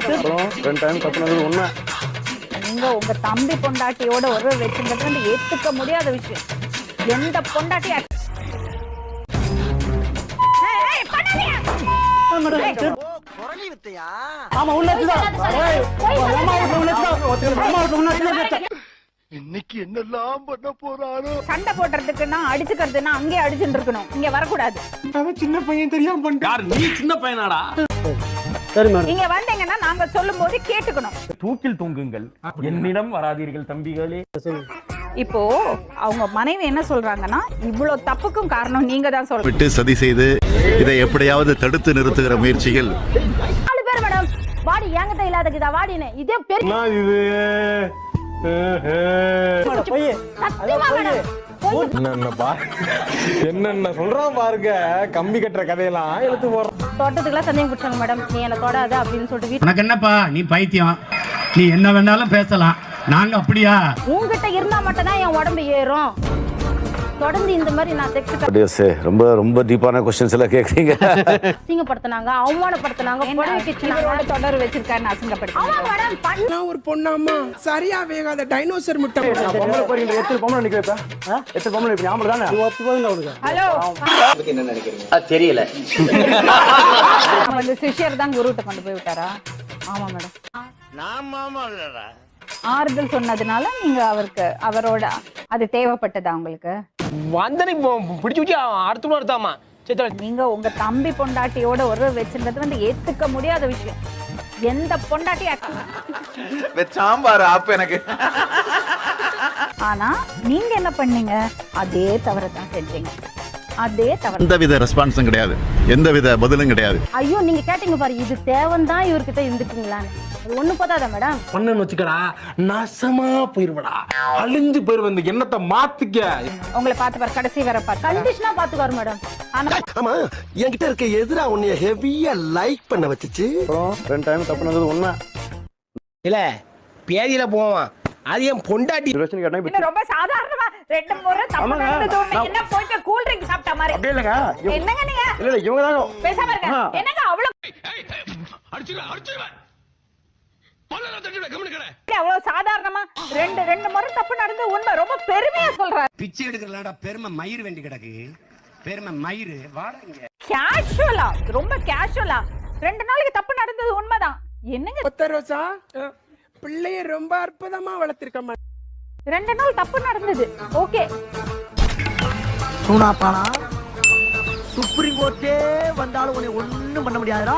2 time தப்புனது உண்மை. நீங்க உங்க தம்பி பொண்டாட்டியோட உறவு வச்சுங்கிறது வந்து ஏத்துக்க முடியாத விஷயம். எந்த பொண்டாட்டி இன்னைக்கு என்னெல்லாம் பண்ண போறாரோ. சண்டை போடுறதுக்குன்னா அடிச்சுக்கிறதுனா அங்கே அடிச்சுட்டு இருக்கணும், இங்க வரக்கூடாது. அவன் சின்ன பையன் தெரியாம பண்ணிட்டான். நீ சின்ன பையனாடா? சரி மேடம். இங்க வந்தீங்கன்னா நாங்க சொல்லும் போது கேட்டுக்கணும். தூக்கில் தூங்குங்கள், என்னிடம் வராதீர்கள் தம்பிகளே. இப்போ அவங்க மனைவி என்ன சொல்றாங்கன்னா, இவ்வளவு தப்புக்கும் காரணம் நீங்க தான் சொல்றீங்க. விட்டு சதி செய்து இதை எப்படியாவது தடுத்து நிறுத்துகிற முயற்சிகள். 4 பேர் மேடம். வாடி என்கிட்ட இல்லாதக்குதா வாடினே. இதே பெரிய இது என்னென்ன சொல்றான் பாருங்க. கம்பி கட்டுற கதையெல்லாம் எடுத்து போறோம். தோட்டத்துக்குலாம் சந்தேகம் பிடிச்சாங்க மேடம். நீ என்ன தொடாத அப்படின்னு சொல்லிட்டு உனக்கு என்னப்பா, நீ பைத்தியம், நீ என்ன வேணாலும் பேசலாம், நாங்க அப்படியா? உங்ககிட்ட இருந்தா மட்டும் தான் என் உடம்பு ஏறும். தொடர்ந்து இந்த மாதிரி நான் செக்ஸ் ரொம்ப ரொம்ப டீப்பான क्वेश्चंस எல்லாம் கேக்குறீங்க. அசிங்கப்படுத்துனாங்க, அவமானப்படுத்துனாங்க, புடவை கிச்சினாங்க, தொடர் வச்சிருக்காருன்னு அசிங்கப்படுத்தி. ஆமா மேடம். பண்ண ஒரு பொண்ணாமா சரியா வேகாத டைனோசர் முட்டை. பொம்பளை போறீங்க. எத்தனை பொம்பளை நிக்க வைப்பா? எத்தனை பொம்பளை இப்ப ஞாபகம் தானே? 10 போதுங்க அவனுக்கு. ஹலோ, என்ன நினைக்கிறீங்க? தெரியல. அந்த சிஷ்யர் தான் குருட்ட கொண்டு போய் விட்டாரா? ஆமா மேடம். நான் மாமா இல்லடா. ஆறுதல் சொன்னதுனால நீங்க அவருக்கு அவரோட அது தேவைப்பட்டதா உங்களுக்கு? வந்தனை பிடிச்சு வச்சு அடுத்து எடுத்தாமா. நீங்க உங்க தம்பி பொண்டாட்டியோட உறவு வச்சிருந்தது வந்து ஏத்துக்க முடியாத விஷயம். எந்த பொண்டாட்டி சாம்பார் ஆப் எனக்கு. ஆனா நீங்க என்ன பண்ணீங்க? அதே தவறை தான் செஞ்சீங்க. அதே தவறு. எந்தவித ரெஸ்பான்ஸும் கிடையாது, எந்தவித பதிலும் கிடையாது. ஐயோ நீங்க கேட்டீங்க பாரு, இது தேவன்தான் இவர்கிட்ட இருந்துக்குங்களான்னு. அது ஒண்ணு போதாதா மேடம்? பண்ணன்னு வச்சுக்கடா, நாசமா போயிருவடா, அழிஞ்சு போயிருவ. இந்த எண்ணத்தை மாத்திக்க. உங்களை பார்த்து பாரு, கடைசி வர பார்த்து கண்டிஷனா பாத்துக்காரு மேடம். ஆமா என்கிட்ட இருக்க எதிரா உன்னைய ஹெவியா லைக் பண்ண வச்சுச்சு. 2 டைம் தப்புனது உண்மை. இல்ல பேதியில போவான். அது என் பொண்டாட்டி. இல்ல ரொம்ப சாதாரணமா 2 முறை தப்பு நடந்தது ஒண்ணு. என்ன போயிட்டு கூல் ட்ரிங்க் சாப்பிட்ட மாதிரி. அப்படியே இல்லங்க. என்னங்க நீங்க? இல்ல இவங்க தான் பேசாம இருங்க. என்னங்க அவ்வளவு அவ்வளவு சாதாரணமா 2 முறை தப்பு நடந்து உண்மை ரொம்ப பெருமையா சொல்றாரு. பிச்சை எடுக்கிறலாடா பெருமை மயிர் வேண்டி கிடக்கு. பெருமை மயிர் வாடங்க. கேஷுவலா, ரொம்ப கேஷுவலா 2 நாளைக்கு தப்பு நடந்தது உண்மைதான். என்னங்க ஒத்த ரோசா பிள்ளைய ரொம்ப அற்புதமா வளர்த்திருக்கமா. 2 நாள் தப்பு நடந்தது. ஓகே. சூனாப்பானா சுப்ரீம் கோர்ட்டே வந்தாலும் உன்னை ஒண்ணும் பண்ண முடியாதுடா.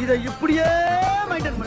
இதை இப்படியே மெயின்டைன்